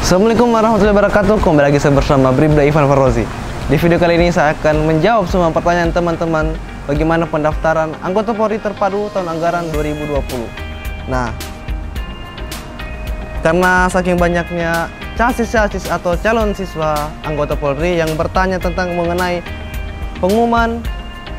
Assalamualaikum warahmatullahi wabarakatuh. Kembali lagi saya bersama Bribda Ivan Farozi. Di video kali ini saya akan menjawab semua pertanyaan teman-teman bagaimana pendaftaran anggota Polri terpadu tahun anggaran 2020. Nah, karena saking banyaknya casis-casis atau calon siswa anggota Polri yang bertanya tentang mengenai pengumuman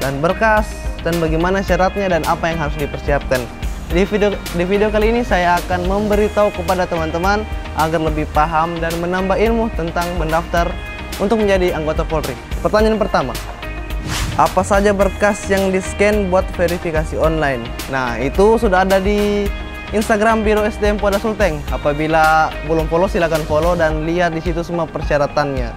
dan berkas dan bagaimana syaratnya dan apa yang harus dipersiapkan. Di video kali ini saya akan memberitahu kepada teman-teman agar lebih paham dan menambah ilmu tentang mendaftar untuk menjadi anggota Polri. Pertanyaan pertama, apa saja berkas yang di-scan buat verifikasi online? Nah, itu sudah ada di Instagram Biro SDM Polda Sulteng. Apabila belum follow, silakan follow dan lihat di situ semua persyaratannya.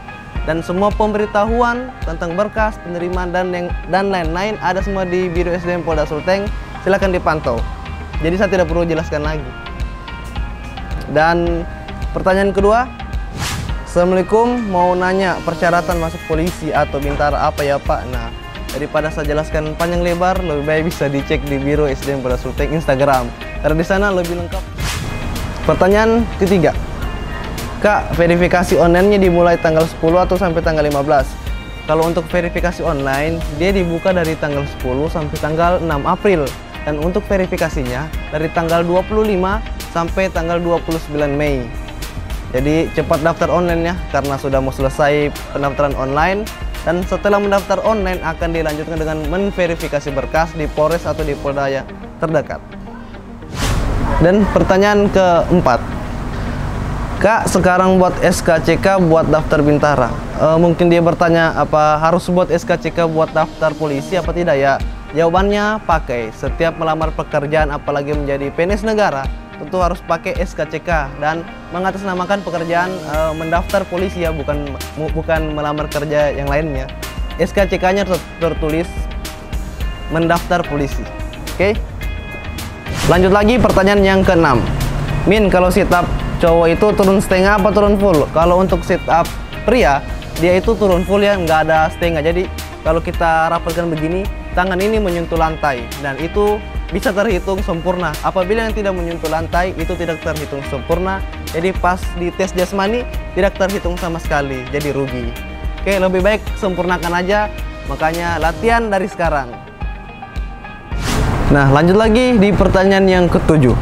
Dan semua pemberitahuan tentang berkas, penerimaan dan lain-lain ada semua di Biro SDM Polda Sulteng. Silakan dipantau. Jadi saya tidak perlu jelaskan lagi. Dan pertanyaan kedua, Assalamualaikum, mau nanya persyaratan masuk polisi atau bintara apa ya Pak? Nah, daripada saya jelaskan panjang lebar, lebih baik bisa dicek di Biro SDM Polda Sulteng Instagram, karena di sana lebih lengkap. Pertanyaan ketiga, Kak, verifikasi online-nya dimulai tanggal 10 atau sampai tanggal 15? Kalau untuk verifikasi online, dia dibuka dari tanggal 10 sampai tanggal 6 April. Dan untuk verifikasinya dari tanggal 25 sampai tanggal 29 Mei. Jadi cepat daftar online ya, karena sudah mau selesai pendaftaran online. Dan setelah mendaftar online akan dilanjutkan dengan menverifikasi berkas di Polres atau di Polda yang terdekat. Dan pertanyaan keempat, Kak, sekarang buat SKCK buat daftar bintara. Mungkin dia bertanya apa harus buat SKCK buat daftar polisi apa tidak ya? Jawabannya pakai. Setiap melamar pekerjaan apalagi menjadi PNS negara tentu harus pakai SKCK dan mengatasnamakan pekerjaan mendaftar polisi ya, bukan melamar kerja yang lainnya. SKCK-nya tertulis mendaftar polisi. Oke? Lanjut lagi pertanyaan yang keenam. Min, kalau sit up cowok itu turun setengah apa turun full? Kalau untuk sit up pria, dia itu turun full ya, nggak ada setengah. Jadi kalau kita rapatkan begini, tangan ini menyentuh lantai dan itu bisa terhitung sempurna. Apabila yang tidak menyentuh lantai, itu tidak terhitung sempurna. Jadi pas di tes jasmani tidak terhitung sama sekali, jadi rugi. Oke, lebih baik sempurnakan aja, makanya latihan dari sekarang. Nah, lanjut lagi di pertanyaan yang ketujuh.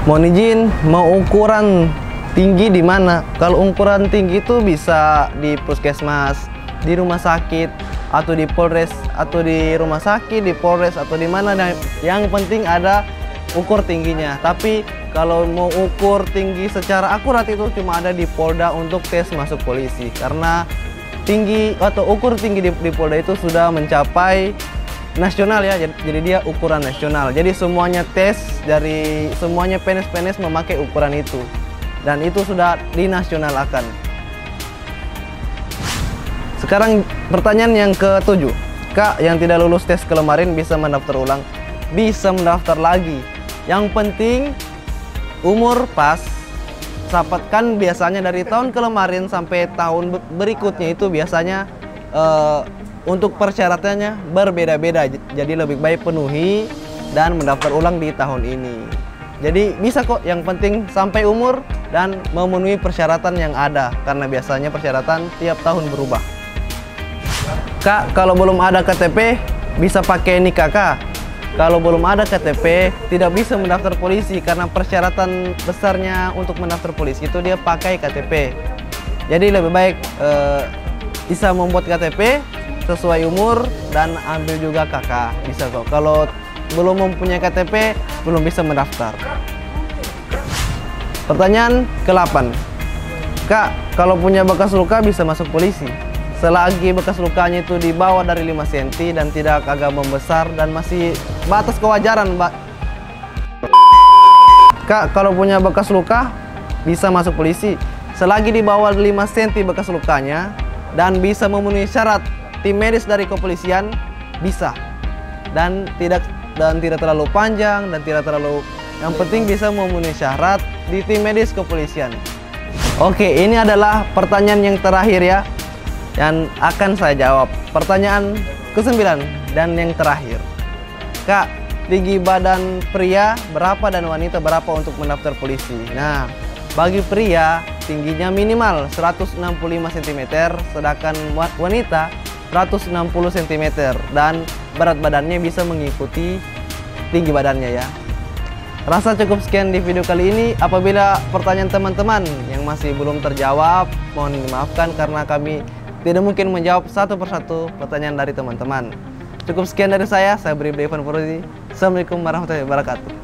Mohon izin, mau ukuran tinggi di mana? Kalau ukuran tinggi itu bisa di puskesmas, di rumah sakit, atau di Polres, atau di rumah sakit, di Polres, atau di mana. Yang penting ada ukur tingginya. Tapi kalau mau ukur tinggi secara akurat itu cuma ada di Polda untuk tes masuk polisi. Karena tinggi atau ukur tinggi di Polda itu sudah mencapai nasional ya. Jadi dia ukuran nasional. Jadi semuanya tes dari semuanya PNS-PNS memakai ukuran itu. Dan itu sudah dinasionalkan. Sekarang pertanyaan yang ketujuh, Kak, yang tidak lulus tes kemarin bisa mendaftar ulang? Bisa mendaftar lagi. Yang penting umur pas. Kan biasanya dari tahun kemarin sampai tahun berikutnya itu biasanya untuk persyaratannya berbeda-beda. Jadi lebih baik penuhi dan mendaftar ulang di tahun ini. Jadi bisa kok, yang penting sampai umur dan memenuhi persyaratan yang ada. Karena biasanya persyaratan tiap tahun berubah. Kak, kalau belum ada KTP bisa pakai nik Kak. Kalau belum ada KTP tidak bisa mendaftar polisi karena persyaratan besarnya untuk mendaftar polisi itu dia pakai KTP. Jadi lebih baik bisa membuat KTP sesuai umur dan ambil juga KK, bisa kok. Kalau belum mempunyai KTP belum bisa mendaftar. Pertanyaan ke-8, Kak, kalau punya bekas luka bisa masuk polisi? Selagi bekas lukanya itu di bawah dari 5 cm dan tidak agak membesar dan masih batas kewajaran, Mbak. Kak, kalau punya bekas luka bisa masuk polisi. Selagi di bawah 5 cm bekas lukanya dan bisa memenuhi syarat tim medis dari kepolisian, bisa. Dan tidak terlalu panjang dan tidak terlalu, yang penting bisa memenuhi syarat di tim medis kepolisian. Oke, ini adalah pertanyaan yang terakhir ya, yang akan saya jawab. Pertanyaan ke-9 dan yang terakhir, Kak, tinggi badan pria berapa dan wanita berapa untuk mendaftar polisi? Nah, bagi pria tingginya minimal 165 cm, sedangkan wanita 160 cm, dan berat badannya bisa mengikuti tinggi badannya ya. Rasa cukup sekian di video kali ini. Apabila pertanyaan teman-teman yang masih belum terjawab, mohon dimaafkan karena kami tidak mungkin menjawab satu persatu pertanyaan dari teman-teman. Cukup sekian dari saya beri Devan Forozi. Assalamualaikum warahmatullahi wabarakatuh.